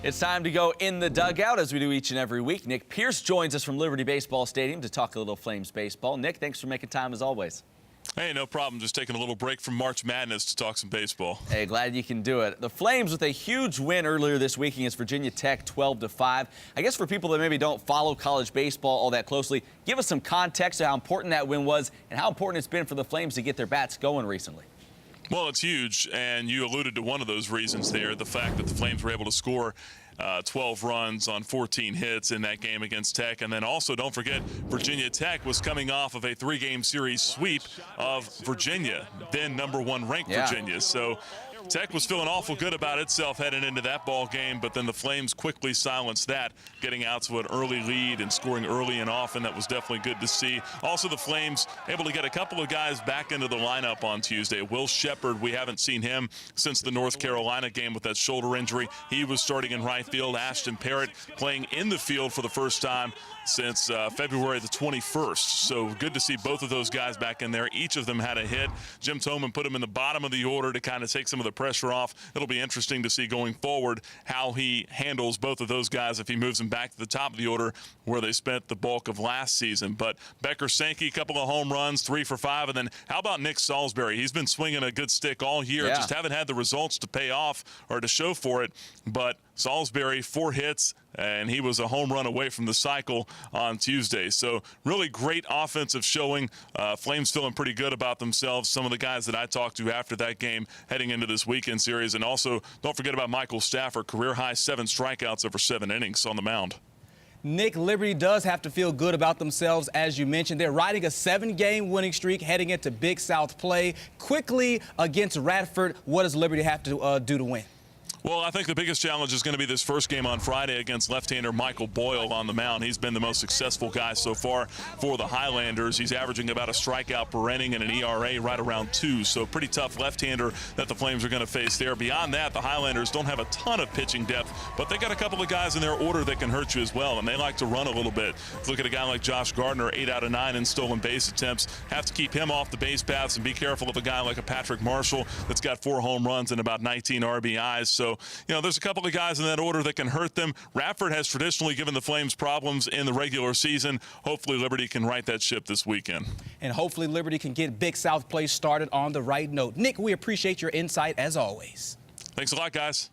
It's time to go in the dugout as we do each and every week. Nick Pierce joins us from Liberty Baseball Stadium to talk a little Flames baseball. Nick, thanks for making time as always. Hey, no problem. Just taking a little break from March Madness to talk some baseball. Hey, glad you can do it. The Flames with a huge win earlier this week against Virginia Tech, 12-5. I guess for people that maybe don't follow college baseball all that closely, give us some context of how important that win was and how important it's been for the Flames to get their bats going recently. Well, it's huge, and you alluded to one of those reasons there, the fact that the Flames were able to score 12 runs on 14 hits in that game against Tech. And then also, don't forget, Virginia Tech was coming off of a 3-game series sweep of Virginia, then #1 ranked Virginia. So Tech was feeling awful good about itself heading into that ball game, but then the Flames quickly silenced that, getting out to an early lead and scoring early and often. That was definitely good to see. Also, the Flames able to get a couple of guys back into the lineup on Tuesday. Will Shepard, we haven't seen him since the North Carolina game with that shoulder injury. He was starting in right field. Ashton Parrott playing in the field for the first time since February the 21st. So good to see both of those guys back in there. Each of them had a hit. Jim Toman put him in the bottom of the order to kind of take some of the pressure off. It'll be interesting to see going forward how he handles both of those guys if he moves them back to the top of the order where they spent the bulk of last season. But Becker Sankey, a couple of home runs, 3 for 5. And then how about Nick Salisbury? He's been swinging a good stick all year. Just haven't had the results to pay off or to show for it. But Salisbury, 4 hits, and he was a home run away from the cycle on Tuesday. So really great offensive showing. Flames feeling pretty good about themselves. Some of the guys that I talked to after that game heading into this weekend series. And also, don't forget about Michael Stafford, career-high 7 strikeouts over 7 innings on the mound. Nick, Liberty does have to feel good about themselves, as you mentioned. They're riding a 7-game winning streak heading into Big South play. Quickly against Radford, what does Liberty have to do to win? Well, I think the biggest challenge is going to be this first game on Friday against left-hander Michael Boyle on the mound. He's been the most successful guy so far for the Highlanders. He's averaging about a strikeout per inning and an ERA right around 2. So pretty tough left-hander that the Flames are going to face there. Beyond that, the Highlanders don't have a ton of pitching depth, but they got a couple of guys in their order that can hurt you as well, and they like to run a little bit. Look at a guy like Josh Gardner, 8 out of 9 in stolen base attempts. Have to keep him off the base paths and be careful of a guy like a Patrick Marshall that's got 4 home runs and about 19 RBIs. So, you know, there's a couple of guys in that order that can hurt them. Radford has traditionally given the Flames problems in the regular season. Hopefully Liberty can right that ship this weekend. And hopefully Liberty can get Big South play started on the right note. Nick, we appreciate your insight as always. Thanks a lot, guys.